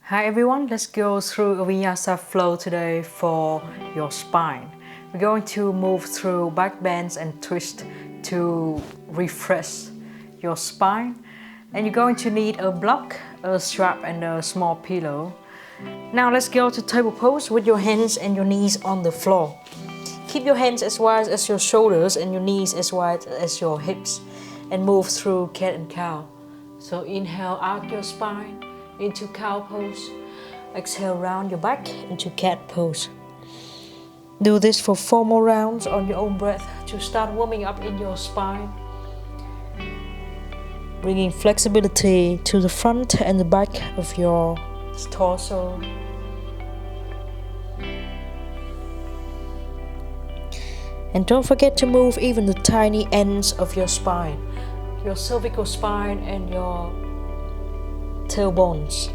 Hi everyone, let's go through a Vinyasa flow today for your spine. We're going to move through back bends and twist to refresh your spine. And you're going to need a block, a strap and a small pillow. Now let's go to table pose with your hands and your knees on the floor. Keep your hands as wide as your shoulders and your knees as wide as your hips and move through cat and cow. So inhale out your spine into cow pose. Exhale round your back into cat pose. Do this for 4 more rounds on your own breath to start warming up in your spine. Bringing flexibility to the front and the back of your torso. And don't forget to move even the tiny ends of your spine, your cervical spine and your tailbones.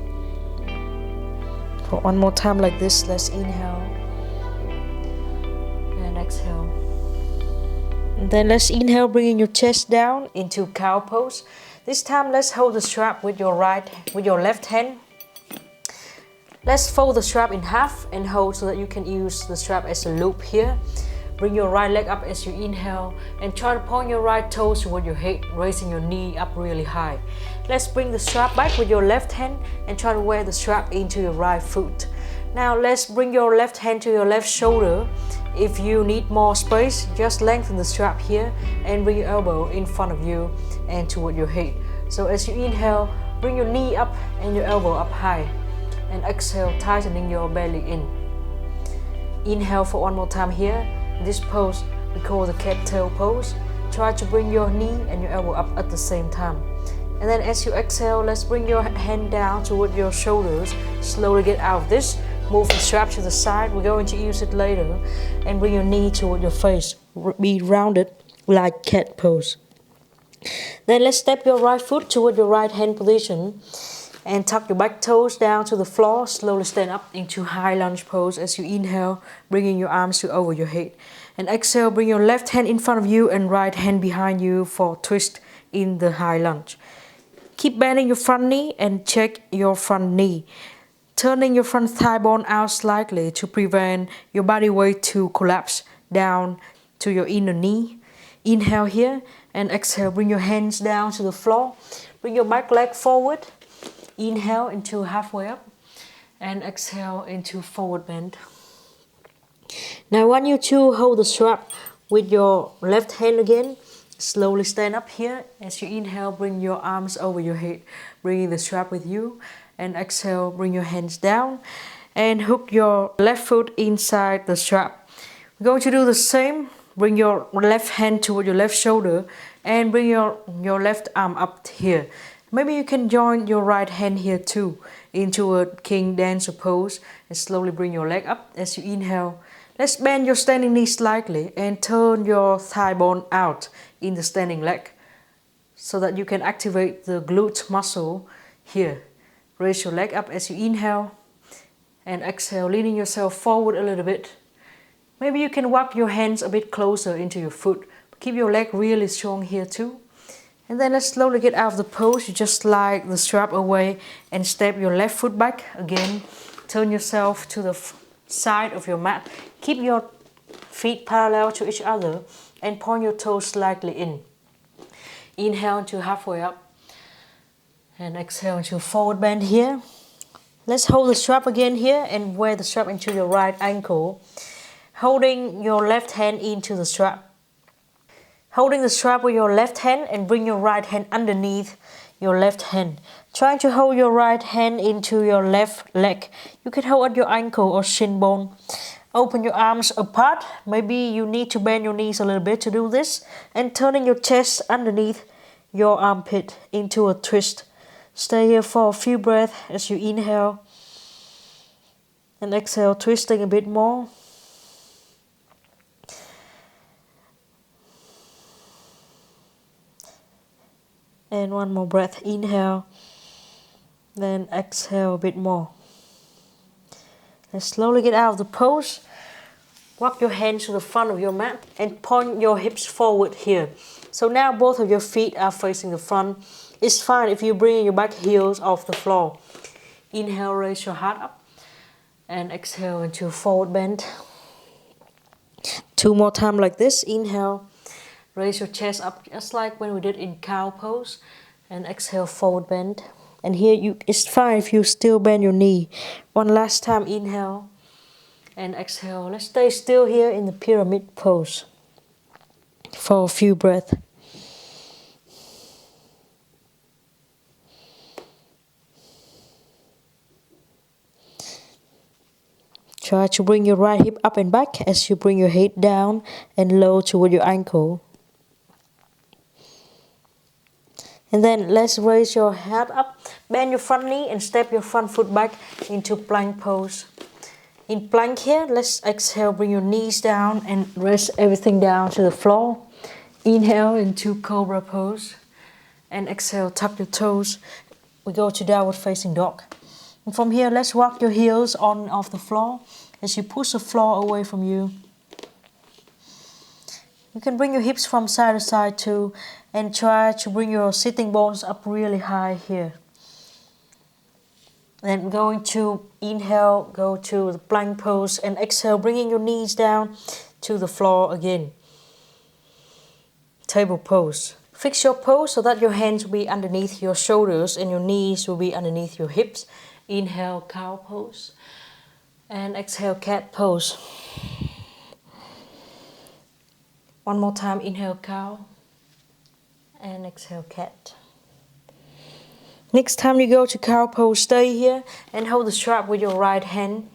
For one more time like this, let's inhale and exhale. And then let's inhale, bringing your chest down into cow pose. This time let's hold the strap with your left hand. Let's fold the strap in half and hold so that you can use the strap as a loop here. Bring your right leg up as you inhale and try to point your right toes toward your head, raising your knee up really high. Let's bring the strap back with your left hand and try to wear the strap into your right foot. Now let's bring your left hand to your left shoulder. If you need more space, just lengthen the strap here and bring your elbow in front of you and toward your head. So as you inhale, bring your knee up and your elbow up high. And exhale, tightening your belly in. Inhale for one more time here. This pose we call the cat tail pose. Try to bring your knee and your elbow up at the same time. And then as you exhale, let's bring your hand down toward your shoulders. Slowly get out of this. Move the strap to the side. We're going to use it later. And bring your knee toward your face. Be rounded like cat pose. Then let's step your right foot toward your right hand position. And tuck your back toes down to the floor. Slowly stand up into high lunge pose as you inhale, bringing your arms to over your head. And exhale, bring your left hand in front of you and right hand behind you for twist in the high lunge. Keep bending your front knee and check your front knee. Turning your front thigh bone out slightly to prevent your body weight to collapse down to your inner knee. Inhale here and exhale, bring your hands down to the floor. Bring your back leg forward. Inhale into halfway up and exhale into forward bend. Now I want you to hold the strap with your left hand again. Slowly stand up here. As you inhale, bring your arms over your head, bringing the strap with you. And exhale, bring your hands down and hook your left foot inside the strap. We're going to do the same. Bring your left hand toward your left shoulder and bring your left arm up here. Maybe you can join your right hand here too into a king dancer pose and slowly bring your leg up as you inhale. Let's bend your standing knee slightly and turn your thigh bone out in the standing leg so that you can activate the glute muscle here. Raise your leg up as you inhale and exhale, leaning yourself forward a little bit. Maybe you can walk your hands a bit closer into your foot. Keep your leg really strong here too. And then let's slowly get out of the pose. You just slide the strap away and step your left foot back again. Turn yourself to the side of your mat. Keep your feet parallel to each other and point your toes slightly in. Inhale into halfway up and exhale into forward bend here. Let's hold the strap again here and wear the strap into your right ankle. Holding your left hand into the strap. Holding the strap with your left hand and bring your right hand underneath your left hand. Trying to hold your right hand into your left leg. You can hold at your ankle or shin bone. Open your arms apart. Maybe you need to bend your knees a little bit to do this. And turning your chest underneath your armpit into a twist. Stay here for a few breaths as you inhale. And exhale, twisting a bit more. And one more breath, inhale, then exhale a bit more. And slowly get out of the pose. Walk your hands to the front of your mat and point your hips forward here. So now both of your feet are facing the front. It's fine if you bring your back heels off the floor. Inhale, raise your heart up. And exhale into forward bend. 2 more times like this. Inhale, raise your chest up just like when we did in cow pose. And exhale, forward bend. And here it's fine if you still bend your knee. One last time, inhale. And exhale. Let's stay still here in the pyramid pose for a few breaths. Try to bring your right hip up and back as you bring your head down and low toward your ankle. And then let's raise your head up, bend your front knee and step your front foot back into plank pose. In plank here, let's exhale, bring your knees down and rest everything down to the floor. Inhale into cobra pose. And exhale, tuck your toes. We go to downward facing dog. And from here, let's walk your heels on and off the floor as you push the floor away from you. You can bring your hips from side to side too and try to bring your sitting bones up really high here. Then going to inhale, go to the plank pose and exhale, bringing your knees down to the floor again. Table pose. Fix your pose so that your hands will be underneath your shoulders and your knees will be underneath your hips. Inhale, cow pose. And exhale, cat pose. One more time, inhale, cow. And exhale, cat. Next time you go to cow pose, stay here and hold the strap with your right hand.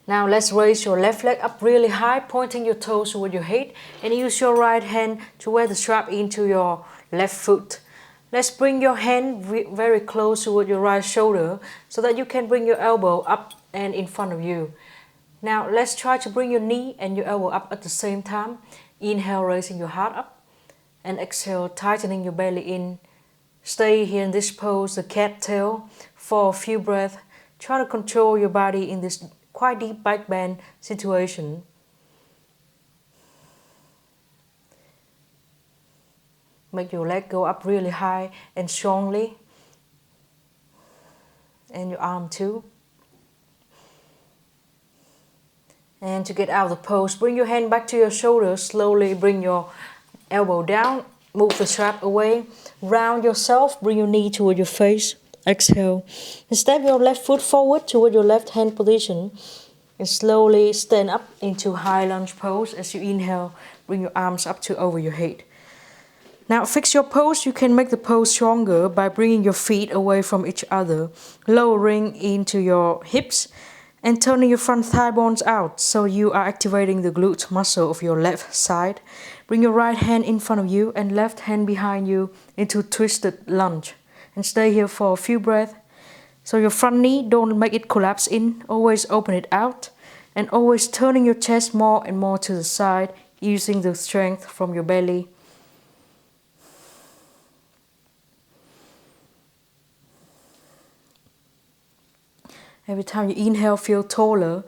Now let's raise your left leg up really high, pointing your toes toward your head, and use your right hand to wear the strap into your left foot. Let's bring your hand very close toward your right shoulder so that you can bring your elbow up and in front of you. Now let's try to bring your knee and your elbow up at the same time. Inhale, raising your heart up, and exhale, tightening your belly in. Stay here in this pose, the cat tail, for a few breaths. Try to control your body in this quite deep back bend situation. Make your leg go up really high and strongly. And your arm too. And to get out of the pose, bring your hand back to your shoulders. Slowly bring your elbow down. Move the strap away. Round yourself. Bring your knee toward your face. Exhale. And step your left foot forward toward your left hand position. And slowly stand up into high lunge pose. As you inhale, bring your arms up to over your head. Now fix your pose. You can make the pose stronger by bringing your feet away from each other. Lowering into your hips. And turning your front thigh bones out, so you are activating the glute muscle of your left side. Bring your right hand in front of you and left hand behind you into twisted lunge. And stay here for a few breaths. So your front knee, don't make it collapse in. Always open it out. And always turning your chest more and more to the side, using the strength from your belly. Every time you inhale, feel taller.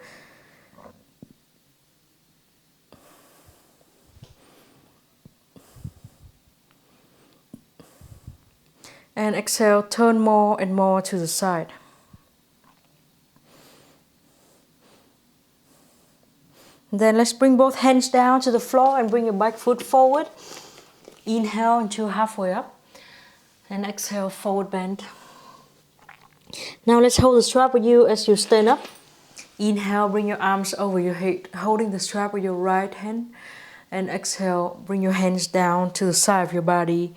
And exhale, turn more and more to the side. Then let's bring both hands down to the floor and bring your back foot forward. Inhale into halfway up. And exhale, forward bend. Now let's hold the strap with you as you stand up. Inhale, bring your arms over your head, holding the strap with your right hand. And exhale, bring your hands down to the side of your body.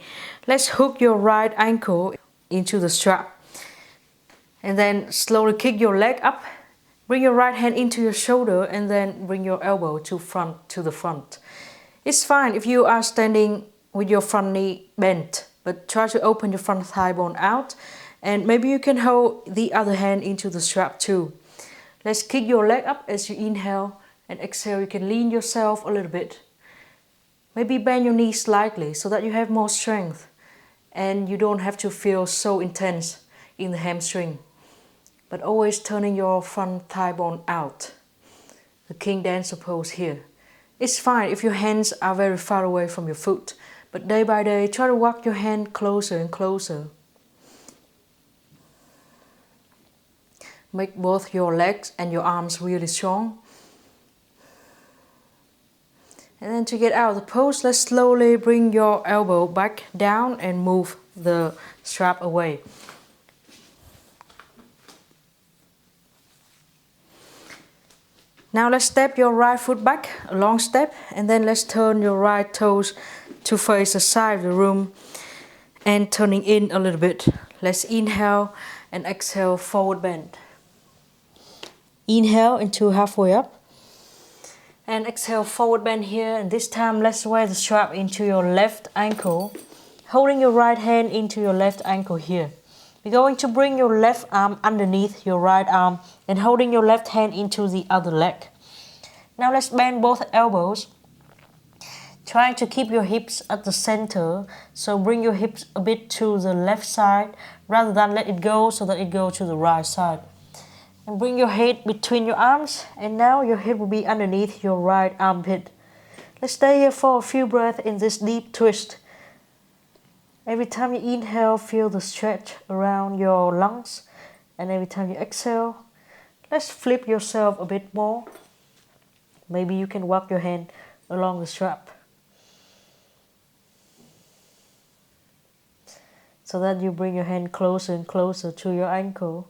Let's hook your right ankle into the strap. And then slowly kick your leg up. Bring your right hand into your shoulder and then bring your elbow to the front. It's fine if you are standing with your front knee bent, but try to open your front thigh bone out. And maybe you can hold the other hand into the strap too. Let's kick your leg up as you inhale, and exhale. You can lean yourself a little bit. Maybe bend your knees slightly so that you have more strength and you don't have to feel so intense in the hamstring. But always turning your front thigh bone out. The king dancer pose here. It's fine if your hands are very far away from your foot, but day by day try to walk your hand closer and closer. Make both your legs and your arms really strong. And then to get out of the pose, let's slowly bring your elbow back down and move the strap away. Now let's step your right foot back, a long step, and then let's turn your right toes to face the side of the room and turning in a little bit. Let's inhale and exhale, forward bend. Inhale into halfway up. And exhale, forward bend here. And this time let's wear the strap into your left ankle, holding your right hand into your left ankle here. We're going to bring your left arm underneath your right arm and holding your left hand into the other leg. Now let's bend both elbows, trying to keep your hips at the center. So bring your hips a bit to the left side rather than let it go so that it goes to the right side. And bring your head between your arms, and now your head will be underneath your right armpit. Let's stay here for a few breaths in this deep twist. Every time you inhale, feel the stretch around your lungs. And every time you exhale, let's flip yourself a bit more. Maybe you can walk your hand along the strap, so that you bring your hand closer and closer to your ankle.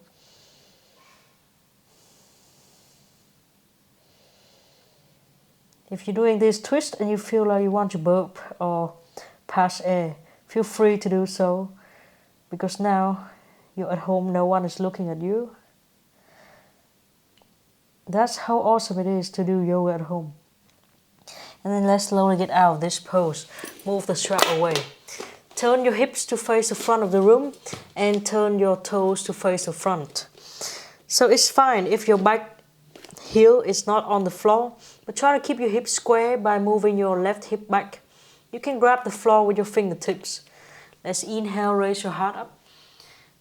If you're doing this twist and you feel like you want to burp or pass air, feel free to do so, because now you're at home, no one is looking at you. That's how awesome it is to do yoga at home. And then let's slowly get out of this pose. Move the strap away. Turn your hips to face the front of the room and turn your toes to face the front. So it's fine if your back heel is not on the floor, but try to keep your hips square by moving your left hip back. You can grab the floor with your fingertips. Let's inhale, raise your heart up,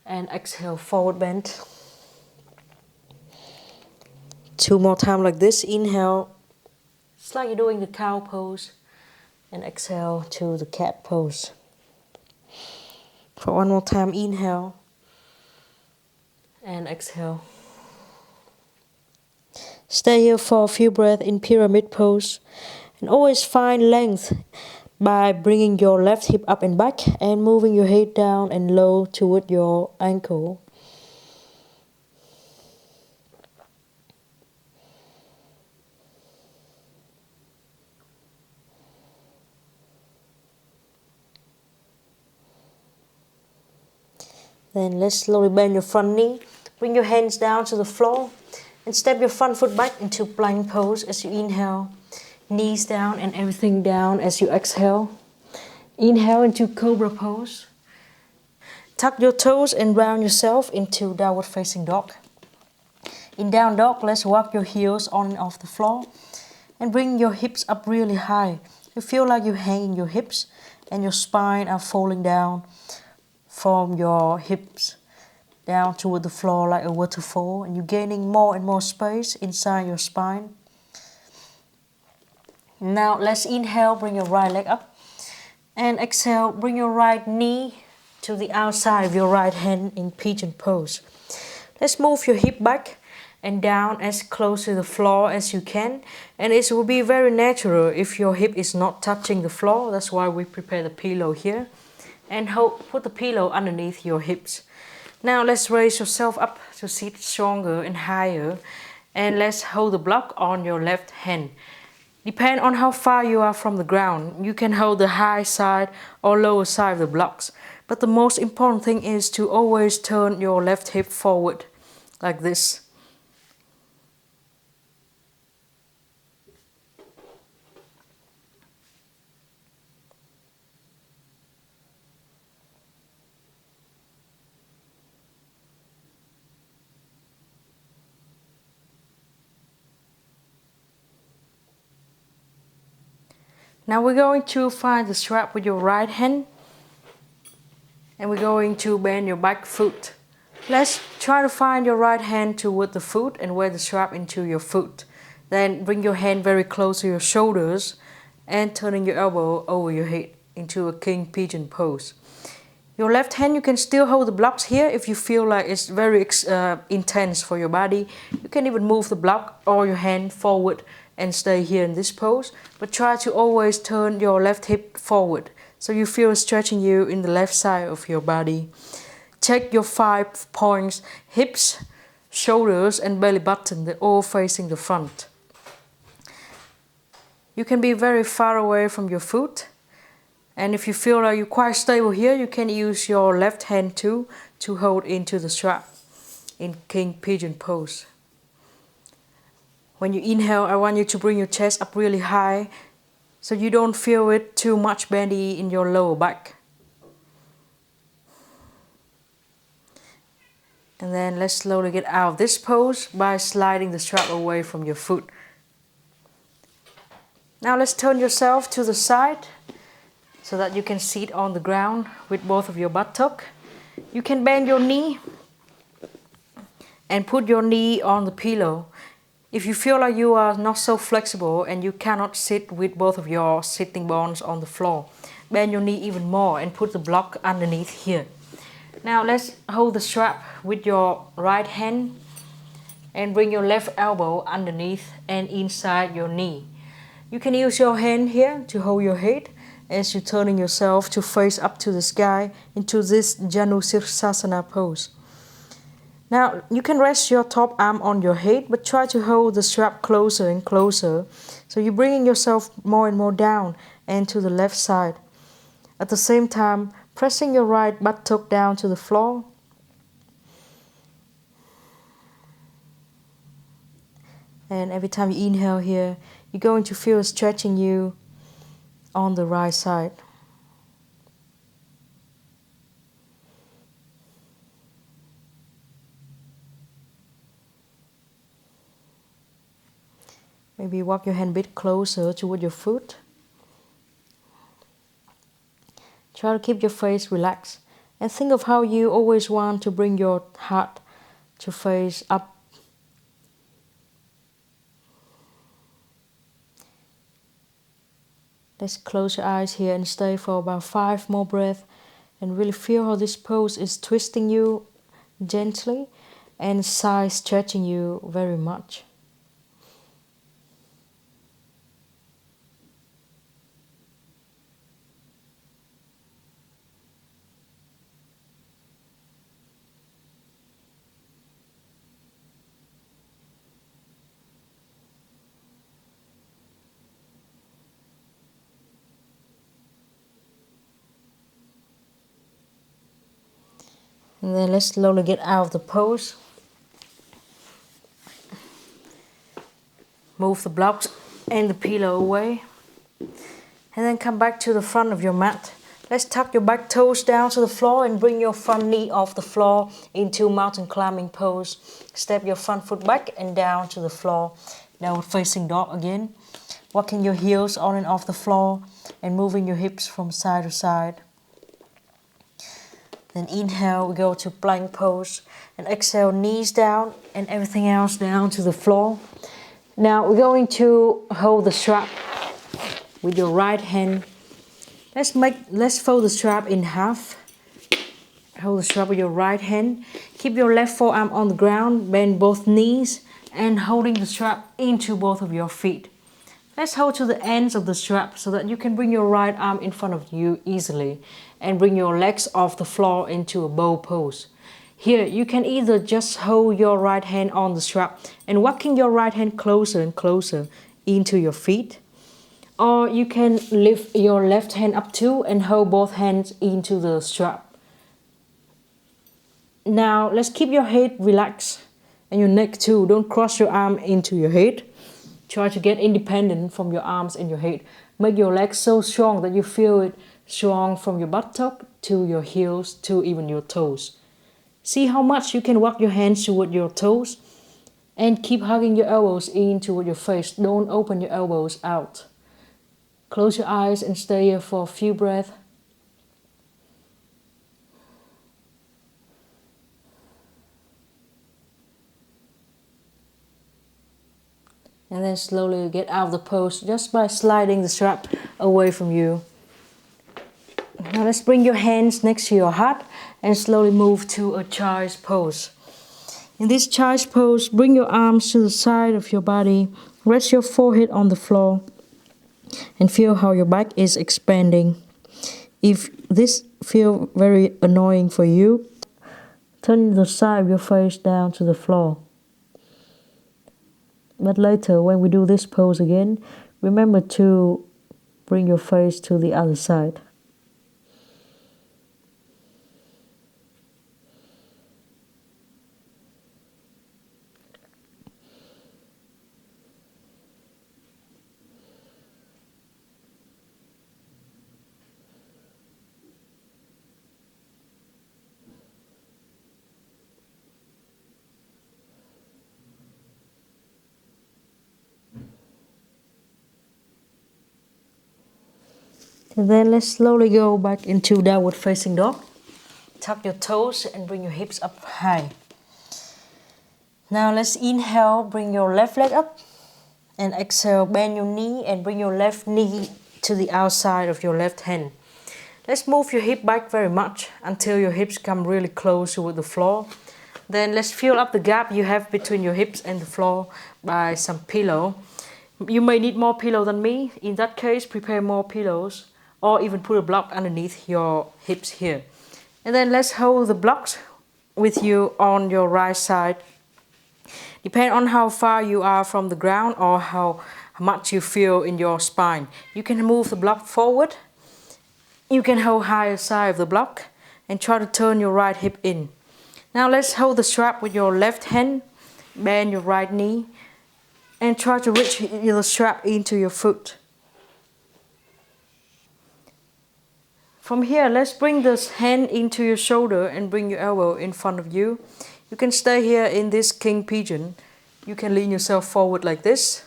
and exhale, forward bend. 2 more times like this. Inhale, it's like you're doing the cow pose, and exhale to the cat pose. For 1 more time, inhale, and exhale. Stay here for a few breaths in pyramid pose, and always find length by bringing your left hip up and back and moving your head down and low toward your ankle. Then let's slowly bend your front knee, bring your hands down to the floor, and step your front foot back into plank pose as you inhale. Knees down and everything down as you exhale. Inhale into cobra pose. Tuck your toes and round yourself into downward facing dog. In down dog, let's walk your heels on and off the floor and bring your hips up really high. You feel like you're hanging your hips and your spine are falling down from your hips down toward the floor like a waterfall, and you're gaining more and more space inside your spine. Now let's inhale, bring your right leg up, and exhale, bring your right knee to the outside of your right hand in pigeon pose. Let's move your hip back and down as close to the floor as you can, and it will be very natural if your hip is not touching the floor. That's why we prepare the pillow here, and put the pillow underneath your hips. Now let's raise yourself up to sit stronger and higher, and let's hold the block on your left hand. Depend on how far you are from the ground. You can hold the high side or lower side of the blocks, but the most important thing is to always turn your left hip forward like this. Now we're going to find the strap with your right hand, and we're going to bend your back foot. Let's try to find your right hand toward the foot and wear the strap into your foot. Then bring your hand very close to your shoulders and turning your elbow over your head into a king pigeon pose. Your left hand, you can still hold the blocks here if you feel like it's very intense for your body. You can even move the block or your hand forward and stay here in this pose. But try to always turn your left hip forward so you feel stretching you in the left side of your body. Check your 5 points, hips, shoulders and belly button, they're all facing the front. You can be very far away from your foot. And if you feel like you're quite stable here, you can use your left hand too to hold into the strap in King Pigeon pose. When you inhale, I want you to bring your chest up really high so you don't feel it too much bendy in your lower back. And then let's slowly get out of this pose by sliding the strap away from your foot. Now let's turn yourself to the side so that you can sit on the ground with both of your buttock. You can bend your knee and put your knee on the pillow. If you feel like you are not so flexible and you cannot sit with both of your sitting bones on the floor, bend your knee even more and put the block underneath here. Now let's hold the strap with your right hand and bring your left elbow underneath and inside your knee. You can use your hand here to hold your head as you're turning yourself to face up to the sky into this Janu Sirsasana pose. Now you can rest your top arm on your head, but try to hold the strap closer and closer so you're bringing yourself more and more down and to the left side. At the same time, pressing your right buttock down to the floor. And every time you inhale here, you're going to feel stretching you on the right side. Maybe walk your hand a bit closer toward your foot. Try to keep your face relaxed and think of how you always want to bring your heart to face up. Let's close your eyes here and stay for about 5 more breaths and really feel how this pose is twisting you gently and side stretching you very much. And then let's slowly get out of the pose. Move the blocks and the pillow away. And then come back to the front of your mat. Let's tuck your back toes down to the floor and bring your front knee off the floor into mountain climbing pose. Step your front foot back and down to the floor. Now facing dog again. Walking your heels on and off the floor and moving your hips from side to side. Then inhale, we go to plank pose, and exhale, knees down and everything else down to the floor. Now we're going to hold the strap with your right hand. Let's fold the strap in half. Hold the strap with your right hand. Keep your left forearm on the ground, bend both knees, and holding the strap into both of your feet. Let's hold to the ends of the strap so that you can bring your right arm in front of you easily and bring your legs off the floor into a bow pose. Here, you can either just hold your right hand on the strap and walking your right hand closer and closer into your feet, or you can lift your left hand up too and hold both hands into the strap. Now, let's keep your head relaxed and your neck too. Don't cross your arm into your head. Try to get independent from your arms and your head. Make your legs so strong that you feel it strong from your buttock to your heels to even your toes. See how much you can walk your hands toward your toes and keep hugging your elbows in toward your face. Don't open your elbows out. Close your eyes and stay here for a few breaths. And then slowly get out of the pose just by sliding the strap away from you. Now let's bring your hands next to your heart and slowly move to a child's pose. In this child's pose, bring your arms to the side of your body, rest your forehead on the floor, and feel how your back is expanding. If this feels very annoying for you, turn the side of your face down to the floor. But later, when we do this pose again, remember to bring your face to the other side. And then let's slowly go back into downward facing dog. Tuck your toes and bring your hips up high. Now let's inhale, bring your left leg up. And exhale, bend your knee and bring your left knee to the outside of your left hand. Let's move your hip back very much until your hips come really close with the floor. Then let's fill up the gap you have between your hips and the floor by some pillow. You may need more pillow than me. In that case, prepare more pillows or even put a block underneath your hips here. And then let's hold the blocks with you on your right side. Depend on how far you are from the ground or how much you feel in your spine. You can move the block forward. You can hold higher side of the block and try to turn your right hip in. Now let's hold the strap with your left hand, bend your right knee, and try to reach the strap into your foot. From here, let's bring this hand into your shoulder and bring your elbow in front of you. You can stay here in this king pigeon. You can lean yourself forward like this.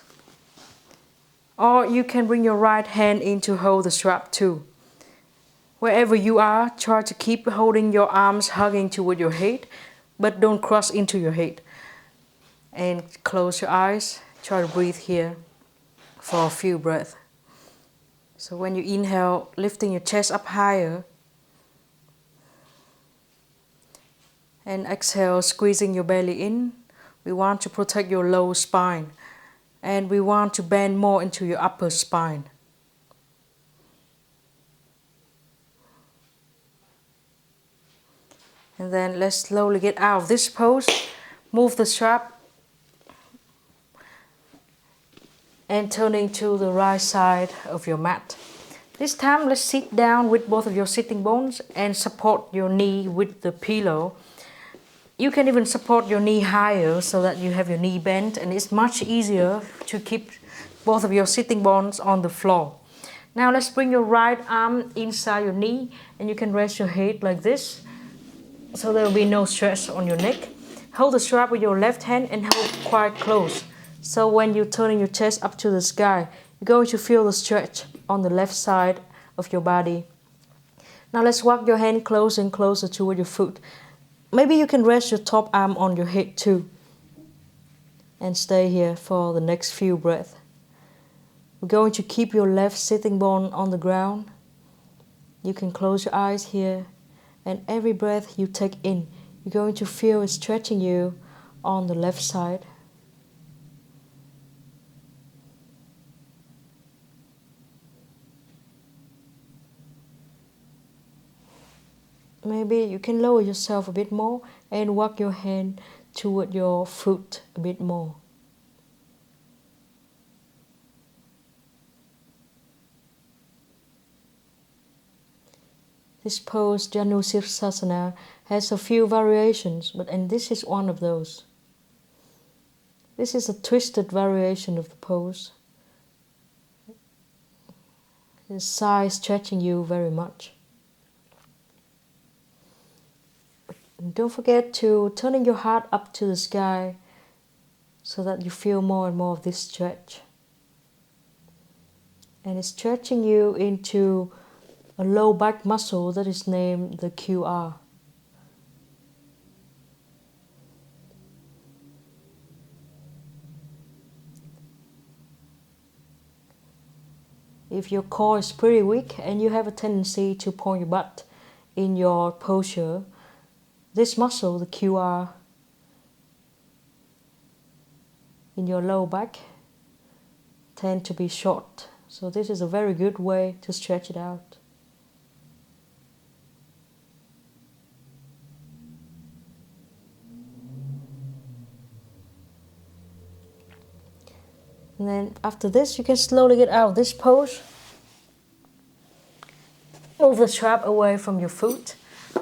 Or you can bring your right hand in to hold the strap too. Wherever you are, try to keep holding your arms hugging toward your head, but don't cross into your head. And close your eyes. Try to breathe here for a few breaths. So when you inhale, lifting your chest up higher. And exhale, squeezing your belly in. We want to protect your lower spine. And we want to bend more into your upper spine. And then let's slowly get out of this pose. Move the strap. And turning to the right side of your mat. This time let's sit down with both of your sitting bones and support your knee with the pillow. You can even support your knee higher so that you have your knee bent, and it's much easier to keep both of your sitting bones on the floor. Now let's bring your right arm inside your knee and you can rest your head like this so there will be no stress on your neck. Hold the strap with your left hand and hold quite close. So when you're turning your chest up to the sky, you're going to feel the stretch on the left side of your body. Now let's walk your hand closer and closer toward your foot. Maybe you can rest your top arm on your head too. And stay here for the next few breaths. We're going to keep your left sitting bone on the ground. You can close your eyes here. And every breath you take in, you're going to feel it stretching you on the left side. Maybe you can lower yourself a bit more and walk your hand toward your foot a bit more. This pose, Janu Sirsasana, has a few variations, and this is one of those. This is a twisted variation of the pose. The side stretching you very much. And don't forget to turning your heart up to the sky so that you feel more and more of this stretch. And it's stretching you into a low back muscle that is named the QR. If your core is pretty weak and you have a tendency to point your butt in your posture, this muscle, the QR, in your low back tend to be short. So this is a very good way to stretch it out. And then after this, you can slowly get out of this pose. Move the strap away from your foot.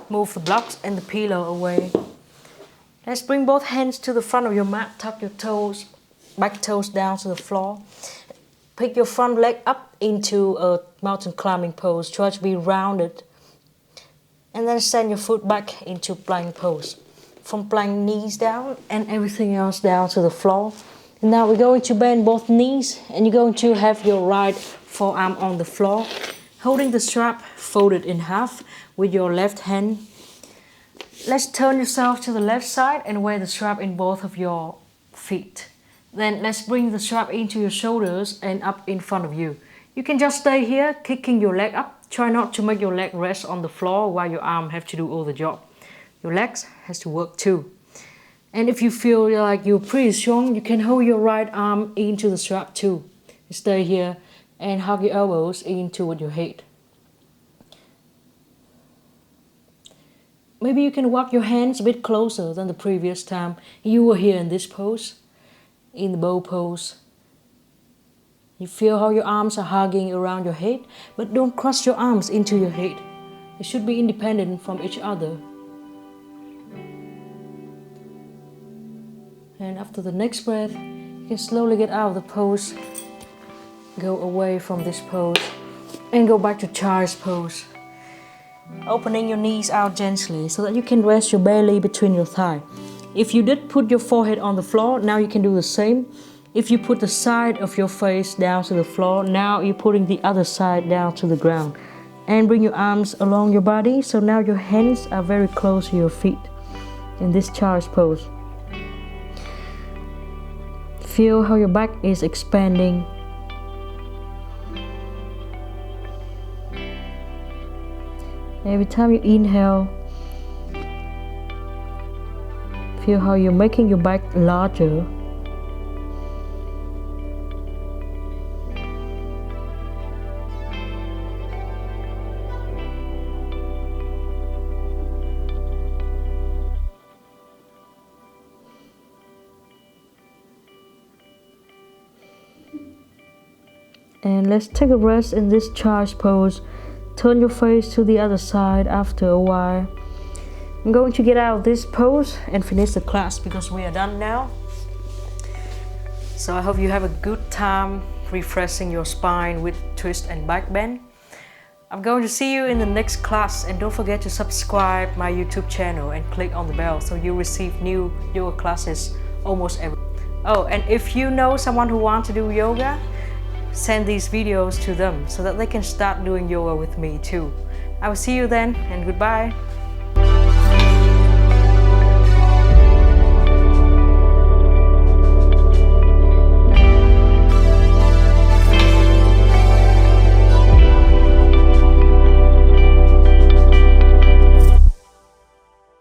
Move the blocks and the pillow away. Let's bring both hands to the front of your mat. Tuck your toes, back toes down to the floor. Pick your front leg up into a mountain climbing pose. Try to be rounded. And then send your foot back into plank pose. From plank, knees down and everything else down to the floor. And now we're going to bend both knees and you're going to have your right forearm on the floor, holding the strap folded in half with your left hand. Let's turn yourself to the left side and wear the strap in both of your feet. Then let's bring the strap into your shoulders and up in front of you. You can just stay here, kicking your leg up. Try not to make your leg rest on the floor while your arm have to do all the job. Your legs has to work too. And if you feel like you're pretty strong, you can hold your right arm into the strap too. Stay here and hug your elbows into with your head. Maybe you can walk your hands a bit closer than the previous time you were here in this pose, in the bow pose. You feel how your arms are hugging around your head, but don't cross your arms into your head. They should be independent from each other. And after the next breath, you can slowly get out of the pose, go away from this pose, and go back to child's pose. Opening your knees out gently so that you can rest your belly between your thighs. If you did put your forehead on the floor, now you can do the same. If you put the side of your face down to the floor, now you're putting the other side down to the ground. And bring your arms along your body, so now your hands are very close to your feet in this child's pose. Feel how your back is expanding. Every time you inhale, feel how you're making your back larger. And let's take a rest in this charge pose. Turn your face to the other side after a while. I'm going to get out of this pose and finish the class because we are done now. So I hope you have a good time refreshing your spine with twist and back bend. I'm going to see you in the next class, and don't forget to subscribe my YouTube channel and click on the bell so you receive new yoga classes almost every. Oh, and if you know someone who wants to do yoga, send these videos to them so that they can start doing yoga with me too. I will see you then, and goodbye.